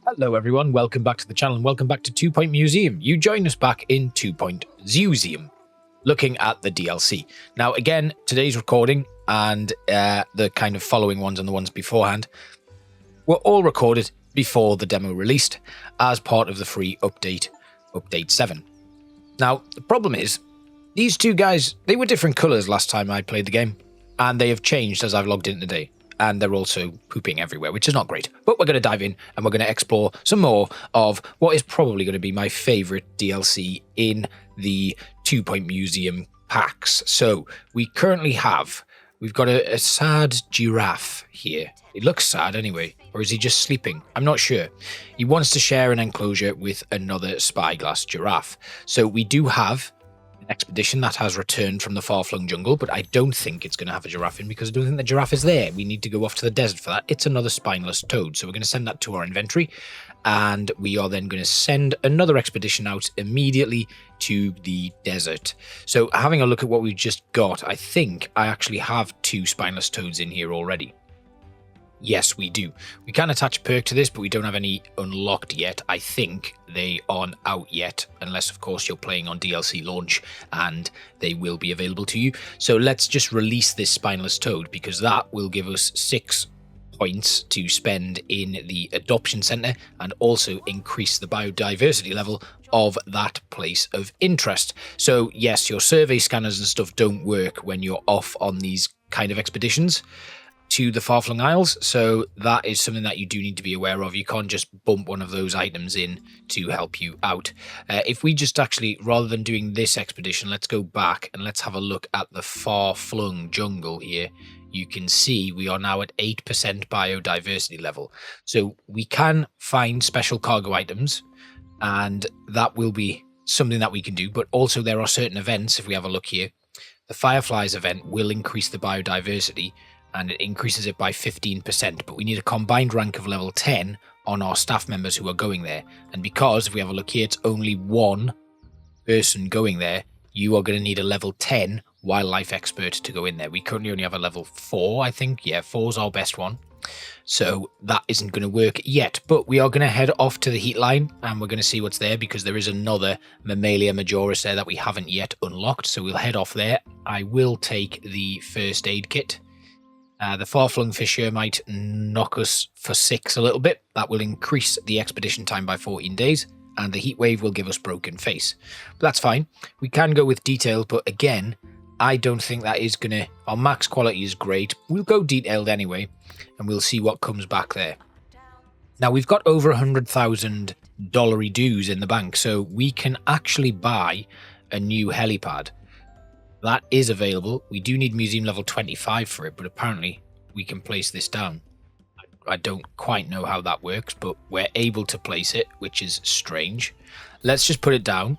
Hello everyone, welcome back to the channel and welcome back to 2 Point Museum. You joined us back in 2 Point Zooseum, looking at the DLC. Now again, today's recording and the kind of following ones and the ones beforehand were all recorded before the demo released as part of the free update, Update 7. Now, the problem is, these two guys, they were different colours last time I played the game, and they have changed as I've logged in today. And they're also pooping everywhere, which is not great. But we're going to dive in and we're going to explore some more of what is probably going to be my favourite DLC in the 2 Point Museum packs. So we currently have, we've got a sad giraffe here. It looks sad anyway, or is he just sleeping? I'm not sure. He wants to share an enclosure with another Spyglass giraffe. So we do have an expedition that has returned from the far-flung jungle, but I don't think it's going to have a giraffe in because I don't think the giraffe is there. We need to go off to the desert for that. It's another spineless toad, so we're going to send that to our inventory, and we are then going to send another expedition out immediately to the desert. So having a look at what we've just got, I think I actually have 2 spineless toads in here already. Yes, we do. We can attach a perk to this, but we don't have any unlocked yet. I think they aren't out yet, unless, of course, you're playing on DLC launch, and they will be available to you. So let's just release this spineless toad, because that will give us 6 points to spend in the adoption center, and also increase the biodiversity level of that place of interest. So, yes, your survey scanners and stuff don't work when you're off on these kind of expeditions to the Far-Flung Isles, so that is something that you do need to be aware of. You can't just bump one of those items in to help you out. If we just actually, rather than doing this expedition, let's go back and let's have a look at the Far-Flung jungle here. You can see we are now at 8% biodiversity level. So we can find special cargo items, and that will be something that we can do, but also there are certain events. If we have a look here, the Fireflies event will increase the biodiversity, and it increases it by 15%, but we need a combined rank of level 10 on our staff members who are going there. And because, if we have a look here, it's only 1 person going there, you are going to need a level 10 wildlife expert to go in there. We currently only have a level 4, I think. Yeah, 4 is our best one. So that isn't going to work yet, but we are going to head off to the heat line, and we're going to see what's there, because there is another Mammalia majoris there that we haven't yet unlocked. So we'll head off there. I will take the first aid kit. The Far-Flung Fisher might knock us for 6 a little bit. That will increase the expedition time by 14 days, and the heat wave will give us broken face. But that's fine. We can go with detailed, but again, I don't think that is going to... Our max quality is great. We'll go detailed anyway, and we'll see what comes back there. Now, we've got over $100,000 dues in the bank, so we can actually buy a new helipad. That is available. We do need museum level 25 for it, but apparently we can place this down. I don't quite know how that works, but we're able to place it, which is strange. Let's just put it down,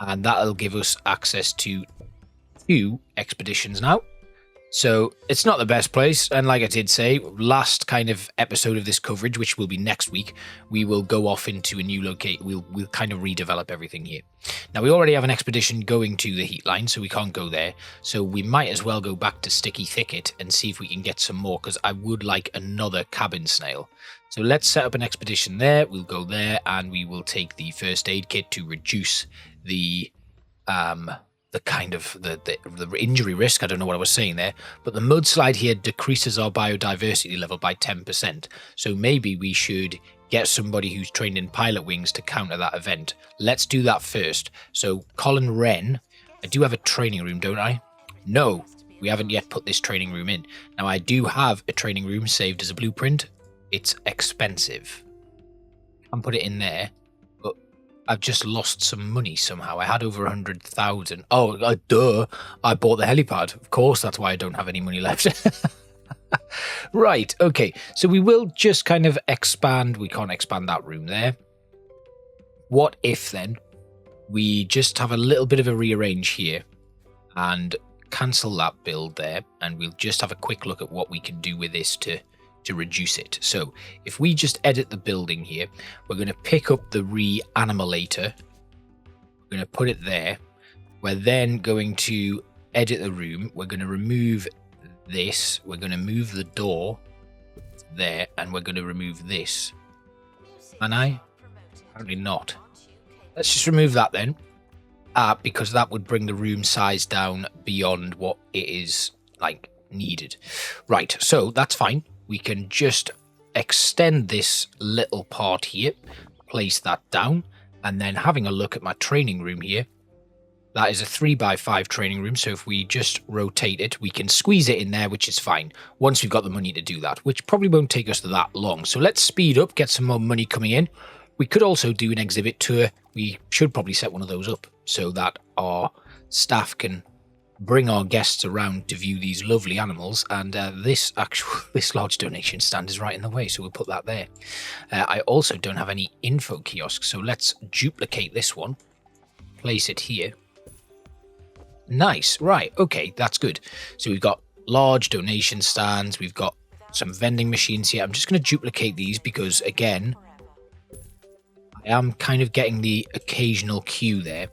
and that'll give us access to 2 expeditions now. So it's not the best place, and like I did say, last kind of episode of this coverage, which will be next week, we will go off into a new location. We'll kind of redevelop everything here. Now, we already have an expedition going to the heat line, so we can't go there. So we might as well go back to Sticky Thicket and see if we can get some more, because I would like another cabin snail. So let's set up an expedition there. We'll go there, and we will take the first aid kit to reduce the kind of the injury risk. I don't know what I was saying there, but the mudslide here decreases our biodiversity level by 10%. So maybe we should get somebody who's trained in pilot wings to counter that event. Let's do that first. So Colin Wren, I do have a training room, don't I? No, we haven't yet put this training room in. Now, I do have a training room saved as a blueprint. It's expensive. I'll put it in there. I've just lost some money somehow. I had over 100,000. Oh, duh. I bought the helipad. Of course, that's why I don't have any money left. Right, okay. So we will just kind of expand. We can't expand that room there. What if, then, we just have a little bit of a rearrange here and cancel that build there, and we'll just have a quick look at what we can do with this to reduce it. So if we just edit the building here, we're going to pick up the reanimator. We're going to put it there. We're then going to edit the room. We're going to remove this. We're going to move the door there, and we're going to remove this. Can I? Apparently not. Let's just remove that then. Because that would bring the room size down beyond what it is, like, needed. Right, so that's fine. We can just extend this little part here, place that down, and then having a look at my training room here. That is a 3x5 training room, so if we just rotate it, we can squeeze it in there, which is fine, once we've got the money to do that, which probably won't take us that long. So let's speed up, get some more money coming in. We could also do an exhibit tour. We should probably set one of those up so that our staff can bring our guests around to view these lovely animals. And this large donation stand is right in the way, so we'll put that there. I also don't have any info kiosks, so let's duplicate this one, place it here. Nice, right, okay, that's good. So we've got large donation stands, we've got some vending machines here. I'm just going to duplicate these because, again, I am kind of getting the occasional queue there.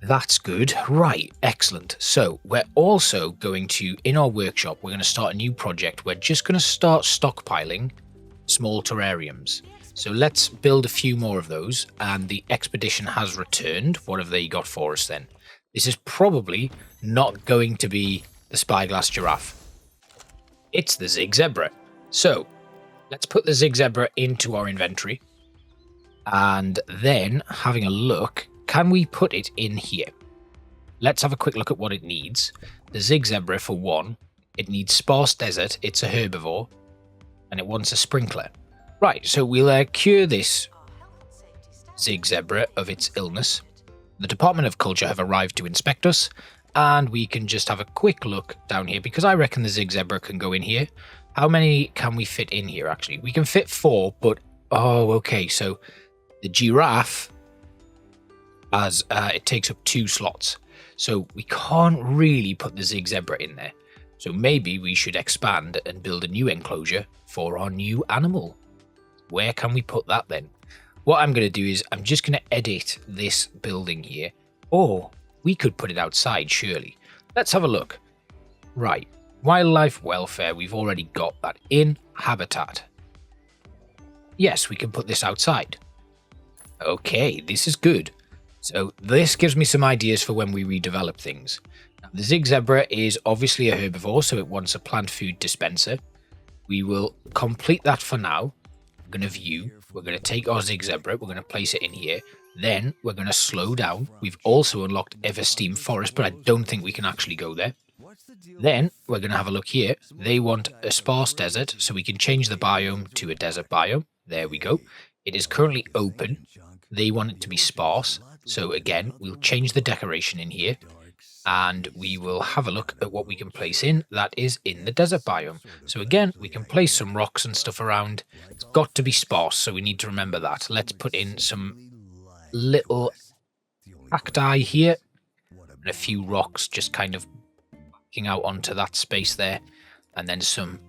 That's good. Right, excellent. So we're also going to, in our workshop, we're going to start a new project. We're just going to start stockpiling small terrariums. So let's build a few more of those. And the expedition has returned. What have they got for us then? This is probably not going to be the Spyglass Giraffe. It's the Zebra. So let's put the Zebra into our inventory. And then having a look, can we put it in here? Let's have a quick look at what it needs. The Zebra, for one, it needs sparse desert, it's a herbivore, and it wants a sprinkler. Right, so we'll cure this Zebra of its illness. The Department of Culture have arrived to inspect us, and we can just have a quick look down here, because I reckon the Zebra can go in here. How many can we fit in here, actually? We can fit 4, but... oh, okay, so the giraffe, as it takes up 2 slots. So we can't really put the Zebra in there. So maybe we should expand and build a new enclosure for our new animal. Where can we put that then? What I'm going to do is I'm just going to edit this building here. Or we could put it outside, surely. Let's have a look. Right. Wildlife welfare. We've already got that in. Habitat. Yes, we can put this outside. Okay, this is good. So this gives me some ideas for when we redevelop things. Now, the Zebra is obviously a herbivore, so it wants a plant food dispenser. We will complete that for now. We're going to view. We're going to take our Zebra. We're going to place it in here. Then we're going to slow down. We've also unlocked Eversteam Forest, but I don't think we can actually go there. Then we're going to have a look here. They want a sparse desert, so we can change the biome to a desert biome. There we go. It is currently open. They want it to be sparse. So again, we'll change the decoration in here. And we will have a look at what we can place in that is in the desert biome. So again, we can place some rocks and stuff around. It's got to be sparse, so we need to remember that. Let's put in some little cacti here. And a few rocks just kind of backing out onto that space there. And then some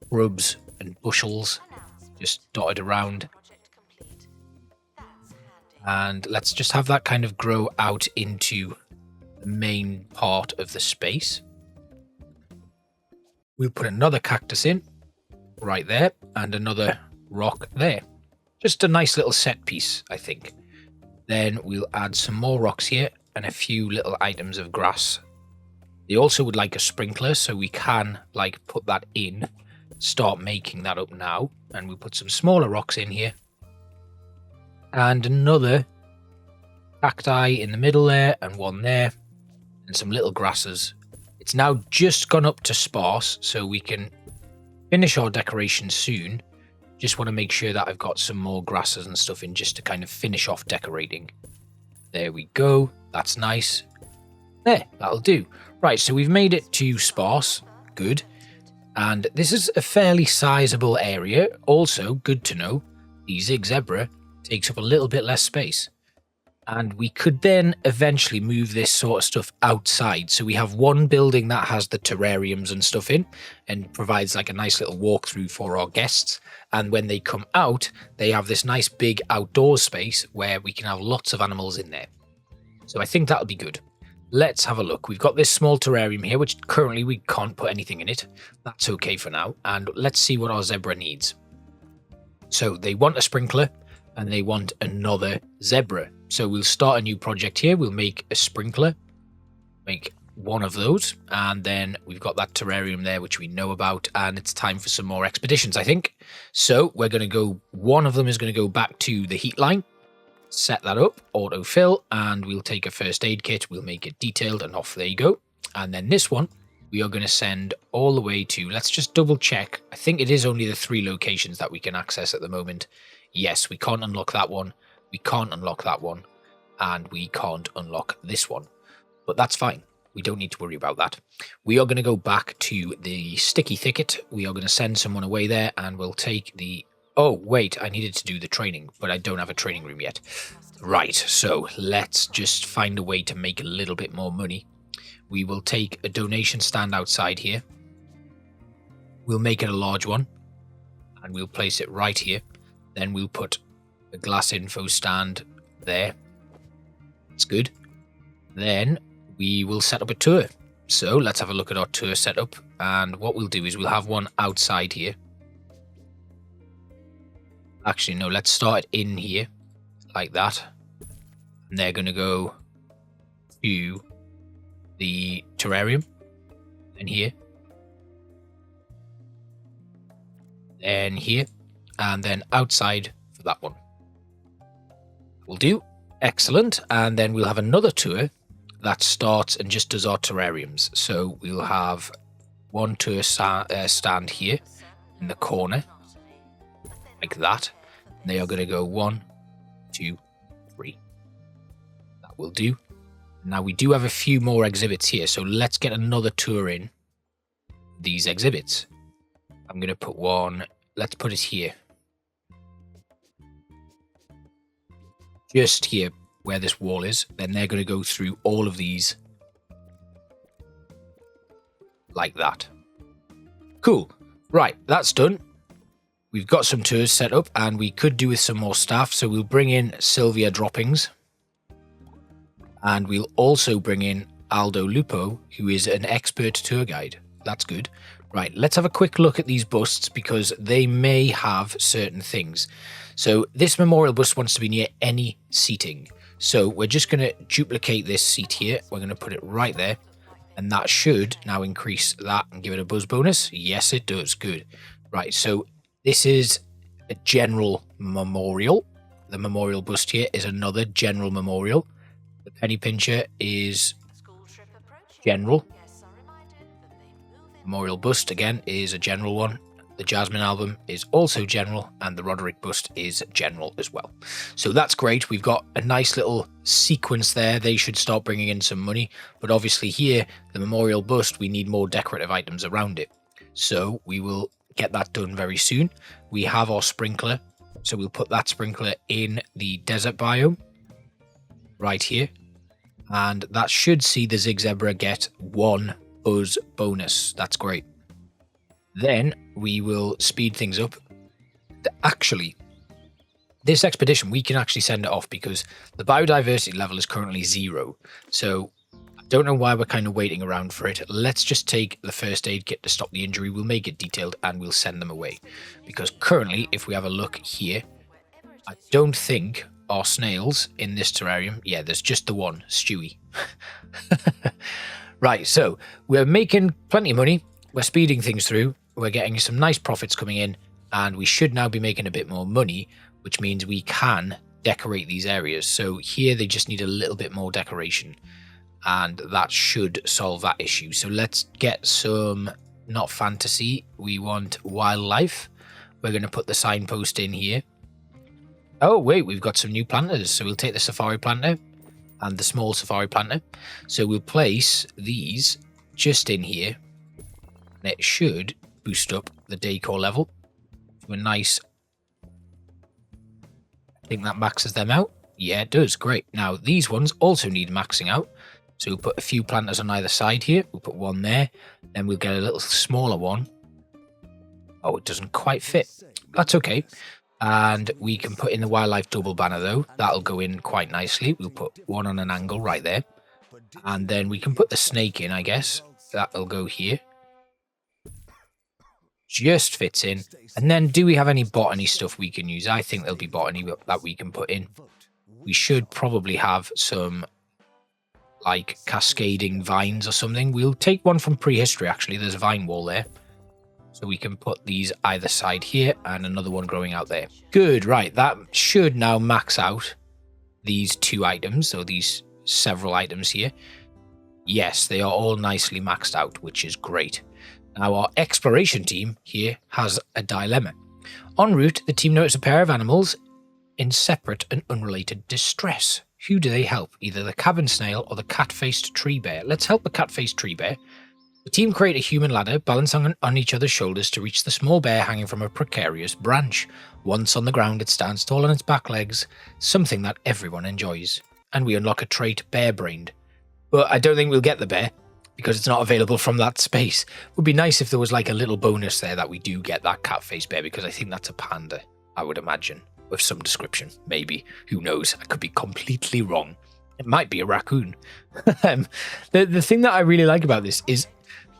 shrubs and bushels just dotted around. And let's just have that kind of grow out into the main part of the space. We'll put another cactus in right there and another rock there. Just a nice little set piece, I think. Then we'll add some more rocks here and a few little items of grass. They also would like a sprinkler, so we can like put that in, start making that up now. And we'll put some smaller rocks in here. And another cacti in the middle there, and one there, and some little grasses. It's now just gone up to sparse, so we can finish our decoration soon. Just want to make sure that I've got some more grasses and stuff in just to kind of finish off decorating. There we go. That's nice. There, that'll do. Right, so we've made it to sparse. Good. And this is a fairly sizable area. Also, good to know, the Zebra takes up a little bit less space. And we could then eventually move this sort of stuff outside. So we have one building that has the terrariums and stuff in and provides like a nice little walkthrough for our guests. And when they come out, they have this nice big outdoor space where we can have lots of animals in there. So I think that'll be good. Let's have a look. We've got this small terrarium here, which currently we can't put anything in it. That's okay for now. And let's see what our Zebra needs. So they want a sprinkler and they want another zebra. So we'll start a new project here. We'll make a sprinkler, make one of those, and then we've got that terrarium there which we know about, and it's time for some more expeditions, I think. So we're going to go, one of them is going to go back to the heat line, set that up, autofill, and we'll take a first aid kit, we'll make it detailed, and off there you go. And then this one we are going to send all the way to, let's just double check, I think it is only the 3 locations that we can access at the moment. Yes, we can't unlock that one, we can't unlock that one, and we can't unlock this one, but that's fine. We don't need to worry about that. We are going to go back to the sticky thicket. We are going to send someone away there, and we'll take the... Oh, wait, I needed to do the training, but I don't have a training room yet. Right, so let's just find a way to make a little bit more money. We will take a donation stand outside here. We'll make it a large one, and we'll place it right here. Then we'll put a glass info stand there. That's good. Then we will set up a tour. So let's have a look at our tour setup, and what we'll do is we'll have one outside here. Actually, no, let's start in here, like that. And they're going to go to the terrarium, and here, then here, and then outside for that one. Will do. Excellent. And then we'll have another tour that starts and just does our terrariums. So we'll have one tour stand here in the corner, like that. And they are going to go 1, 2, 3. That will do. Now we do have a few more exhibits here, so let's get another tour in these exhibits. I'm going to put one, let's put it here. Just here where this wall is. Then they're going to go through all of these like that. Cool. Right, that's done. We've got some tours set up, and we could do with some more staff, so we'll bring in Sylvia Droppings. And we'll also bring in Aldo Lupo, who is an expert tour guide. That's good. Right, let's have a quick look at these busts, because they may have certain things. So this memorial bust wants to be near any seating. So we're just going to duplicate this seat here. We're going to put it right there. And that should now increase that and give it a buzz bonus. Yes, it does. Good. Right, so this is a general memorial. The memorial bust here is another general memorial. The penny pincher is general. Memorial bust again is a general one. The Jasmine album is also general, and the Roderick bust is general as well. So that's great. We've got a nice little sequence there. They should start bringing in some money. But obviously here, the memorial bust, we need more decorative items around it. So we will get that done very soon. We have our sprinkler. So we'll put that sprinkler in the desert biome right here. And that should see the Zig Zebra get 1 buzz bonus. That's great. Then we will speed things up. Actually, this expedition, we can actually send it off because the biodiversity level is currently 0. So I don't know why we're kind of waiting around for it. Let's just take the first aid kit to stop the injury. We'll make it detailed and we'll send them away. Because currently, if we have a look here, I don't think our snails in this terrarium, yeah, there's just the one, Stewie. Right, so we're making plenty of money. We're speeding things through. We're getting some nice profits coming in, and we should now be making a bit more money, which means we can decorate these areas. So here they just need a little bit more decoration, and that should solve that issue. So let's get some, not fantasy, we want wildlife. We're going to put the signpost in here. Oh wait, we've got some new planters. So we'll take the safari planter and the small safari planter. So we'll place these just in here, and it should boost up the decor level to a nice... I think that maxes them out. Yeah, it does. Great. Now, these ones also need maxing out. So we'll put a few planters on either side here. We'll put one there. Then we'll get a little smaller one. Oh, it doesn't quite fit. That's okay. And we can put in the wildlife double banner, though. That'll go in quite nicely. We'll put one on an angle right there. And then we can put the snake in, I guess. That'll go here. just fits in. And then do we have any botany stuff we can use? I think there'll be botany that we can put in. We should probably have some like cascading vines or something. We'll take one from prehistory, actually. There's a vine wall there. So we can put these either side here and another one growing out there. Good, right. That should now max out these 2 items, so these several items here. Yes, they are all nicely maxed out, which is great. Now our exploration team here has a dilemma. En route, the team notice a pair of animals in separate and unrelated distress. Who do they help? Either the cabin snail or the cat-faced tree bear. Let's help the cat-faced tree bear. The team create a human ladder, balancing on each other's shoulders to reach the small bear hanging from a precarious branch. Once on the ground, it stands tall on its back legs, something that everyone enjoys. And we unlock a trait, bear-brained. But I don't think we'll get the bear, because it's not available from that space. It would be nice if there was like a little bonus there that we do get that cat-faced bear, because I think that's a panda, I would imagine, with some description. Maybe. Who knows? I could be completely wrong. It might be a raccoon. The thing that I really like about this is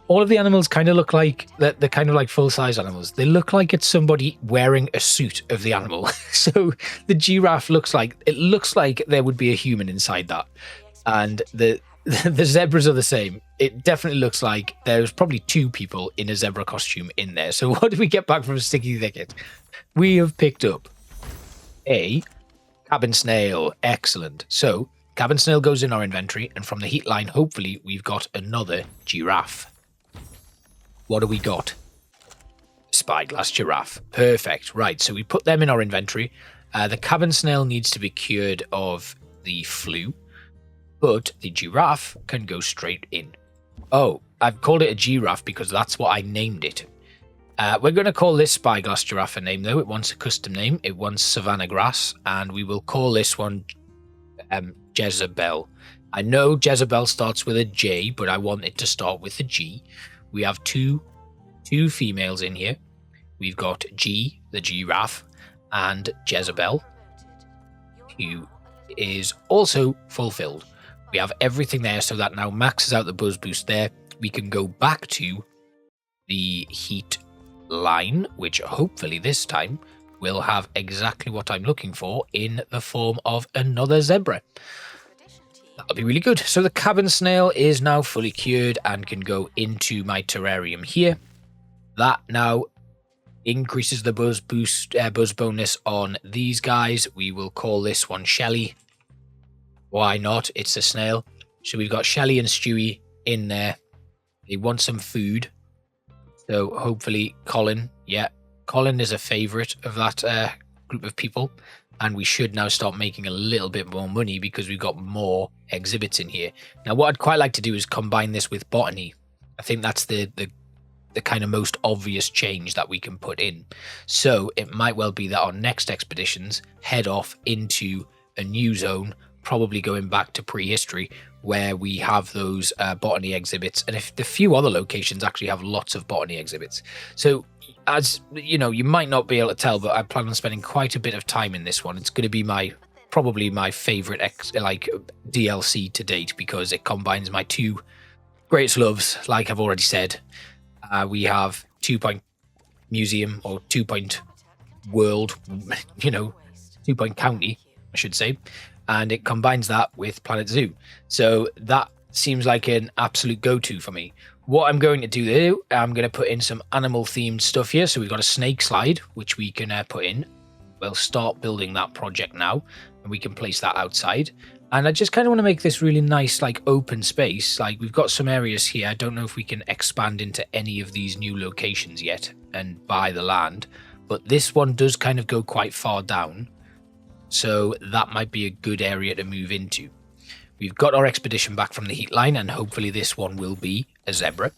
all of the animals kind of look like, they're kind of like full-size animals. They look like it's somebody wearing a suit of the animal. So the giraffe looks like there would be a human inside that. And the zebras are the same. It definitely looks like there's probably 2 people in a zebra costume in there. So what did we get back from Sticky Thicket? We have picked up a cabin snail. Excellent. So cabin snail goes in our inventory, and from the heat line, hopefully, we've got another giraffe. What do we got? Spyglass giraffe. Perfect. Right, so we put them in our inventory. The cabin snail needs to be cured of the flu, but the giraffe can go straight in. Oh, I've called it a giraffe because that's what I named it. We're going to call this Spyglass Giraffe a name, though. It wants a custom name. It wants Savannah Grass, and we will call this one Jezebel. I know Jezebel starts with a J, but I want it to start with a G. We have two females in here. We've got G, the giraffe, and Jezebel, who is also fulfilled. We have everything there, so that now maxes out the buzz boost there. We can go back to the heat line, which hopefully this time will have exactly what I'm looking for in the form of another zebra. That'll be really good. So the cabin snail is now fully cured and can go into my terrarium here. That now increases the buzz bonus on these guys. We will call this one Shelly. Why not? It's a snail. So we've got Shelly and Stewie in there. They want some food. So hopefully Colin, yeah, Colin is a favourite of that group of people. And we should now start making a little bit more money because we've got more exhibits in here. Now, what I'd quite like to do is combine this with botany. I think that's the kind of most obvious change that we can put in. So it might well be that our next expeditions head off into a new zone, probably going back to prehistory, where we have those botany exhibits. And if the few other locations actually have lots of botany exhibits. So, as you know, you might not be able to tell, but I plan on spending quite a bit of time in this one. It's going to be probably my favorite DLC to date, because it combines my 2 greatest loves. Like I've already said, we have 2 Point Museum, or 2 Point World, 2 Point County, I should say, and it combines that with Planet Zoo. So that seems like an absolute go-to for me. What I'm going to do there, I'm going to put in some animal-themed stuff here. So we've got a snake slide, which we can put in. We'll start building that project now, and we can place that outside. And I just kind of want to make this really nice, like, open space. Like, we've got some areas here. I don't know if we can expand into any of these new locations yet and buy the land. But this one does kind of go quite far down. So that might be a good area to move into. We've got our expedition back from the heat line, and hopefully this one will be a zebra.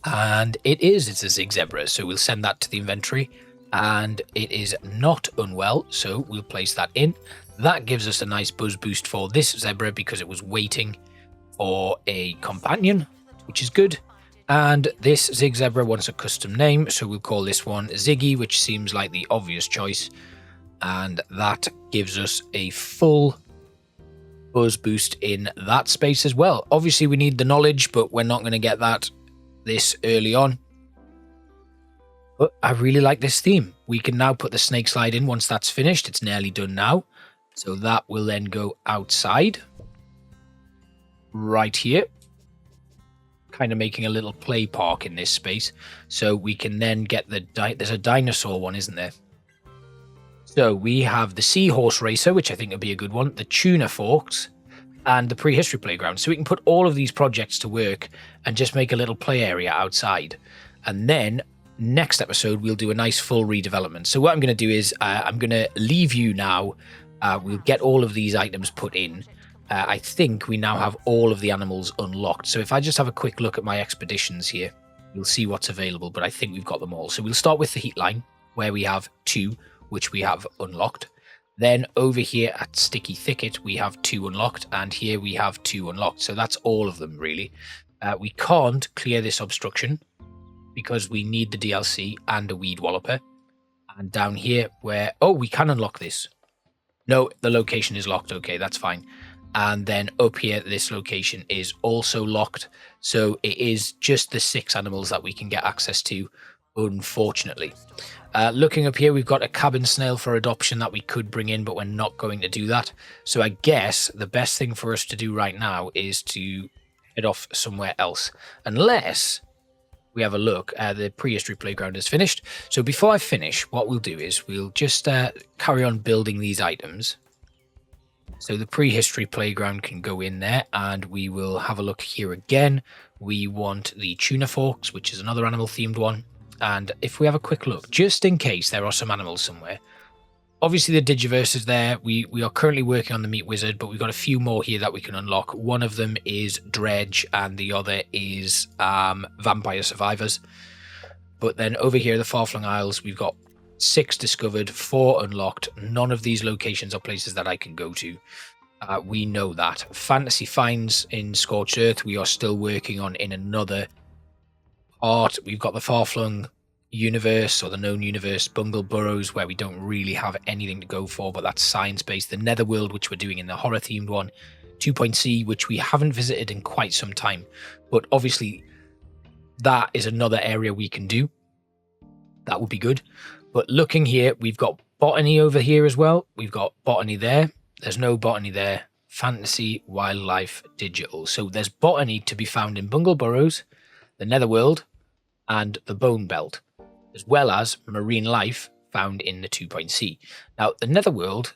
And it's a zig zebra, so we'll send that to the inventory. And it is not unwell, so we'll place that in. That gives us a nice buzz boost for this zebra because it was waiting for a companion, which is good. And this zig zebra wants a custom name, so we'll call this one Ziggy, which seems like the obvious choice. And that gives us a full buzz boost in that space as well. Obviously we need the knowledge, but we're not going to get that this early on. But I really like this theme. We can now put the snake slide in once that's finished. It's nearly done now. So that will then go outside. Right here. Kind of making a little play park in this space. So we can then get there's a dinosaur one, isn't there? So we have the seahorse racer, which I think would be a good one. The tuna forks. And the prehistory playground. So we can put all of these projects to work and just make a little play area outside. And then next episode, we'll do a nice full redevelopment. So what I'm going to do is I'm going to leave you now. We'll get all of these items put in. I think we now have all of the animals unlocked. So if I just have a quick look at my expeditions here, you'll see what's available. But I think we've got them all. So we'll start with the heat line, where we have 2, which we have unlocked. Then over here at Sticky Thicket, we have 2 unlocked. And here we have 2 unlocked. So that's all of them, really. We can't clear this obstruction, because we need the DLC and a weed walloper. And down here where... Oh, we can unlock this. No, the location is locked. Okay, that's fine. And then up here, this location is also locked. So it is just the 6 animals that we can get access to, unfortunately. Looking up here, we've got a cabin snail for adoption that we could bring in, but we're not going to do that. So I guess the best thing for us to do right now is to head off somewhere else. Unless... we have a look. The prehistory playground is finished. So before I finish, what we'll do is we'll just carry on building these items. So the prehistory playground can go in there, and we will have a look here again. We want the tuna forks, which is another animal themed one. And if we have a quick look, just in case there are some animals somewhere. Obviously the Digiverse is there. We are currently working on the Meat Wizard, but we've got a few more here that we can unlock. One of them is Dredge, and the other is Vampire Survivors. But then over here, the Far-Flung Isles, we've got 6 discovered, 4 unlocked. None of these locations are places that I can go to. We know that. Fantasy Finds in Scorched Earth, we are still working on in another part. We've got the Far-Flung universe, or the known universe, Bungle Burrows, where we don't really have anything to go for, but that's science-based. The Netherworld, which we're doing in the horror-themed one. 2.C, which we haven't visited in quite some time, but obviously that is another area we can do. That would be good. But looking here, we've got botany over here as well. We've got botany there. There's no botany there. Fantasy, wildlife, digital. So there's botany to be found in Bungle Burrows, the Netherworld, and the Bone Belt, as well as marine life found in the 2.C. Now, the Netherworld,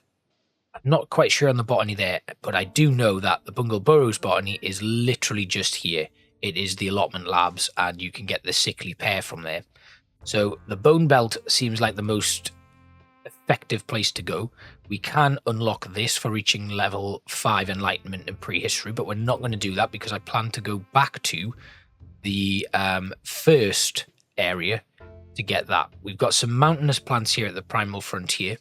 I'm not quite sure on the botany there, but I do know that the Bungle Burrows botany is literally just here. It is the allotment labs, and you can get the sickly pear from there. So the Bone Belt seems like the most effective place to go. We can unlock this for reaching level 5 Enlightenment and Prehistory, but we're not going to do that because I plan to go back to the first area to get that. We've got some mountainous plants here at the Primal Frontier,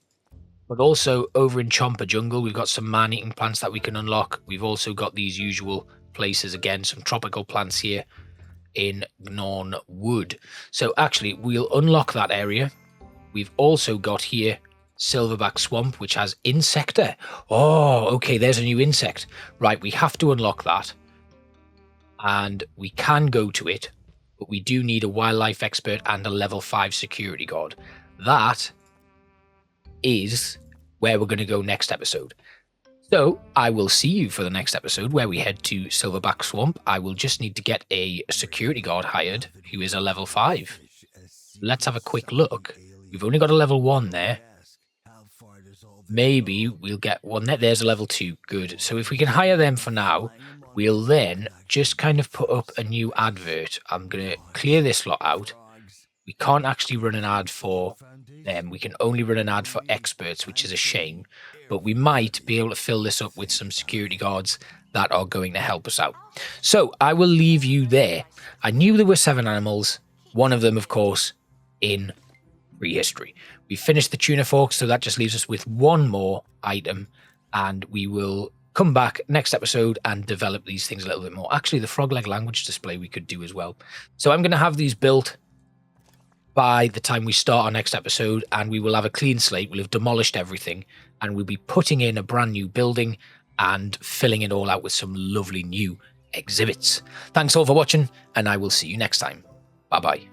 but also over in Chomper Jungle, we've got some man-eating plants that we can unlock. We've also got these usual places again, some tropical plants here in Gnorn Wood. So actually, we'll unlock that area. We've also got here Silverback Swamp, which has Insector. Oh, okay, there's a new insect. Right, we have to unlock that. And we can go to it, but we do need a wildlife expert and a level 5 security guard. That is where we're going to go next episode. So I will see you for the next episode where we head to Silverback Swamp. I will just need to get a security guard hired who is a level 5. Let's have a quick look. We've only got a level 1 there. Maybe we'll get one there. There's a level 2. Good. So if we can hire them for now, we'll then just kind of put up a new advert. I'm going to clear this lot out. We can't actually run an ad for them. We can only run an ad for experts, which is a shame. But we might be able to fill this up with some security guards that are going to help us out. So I will leave you there. I knew there were 7 animals. One of them, of course, in prehistory. We finished the tuna fork, so that just leaves us with one more item. And we will come back next episode and develop these things a little bit more. Actually, the frog leg language display we could do as well. So I'm going to have these built by the time we start our next episode, and we will have a clean slate. We'll have demolished everything, and we'll be putting in a brand new building and filling it all out with some lovely new exhibits. Thanks all for watching, and I will see you next time. Bye-bye.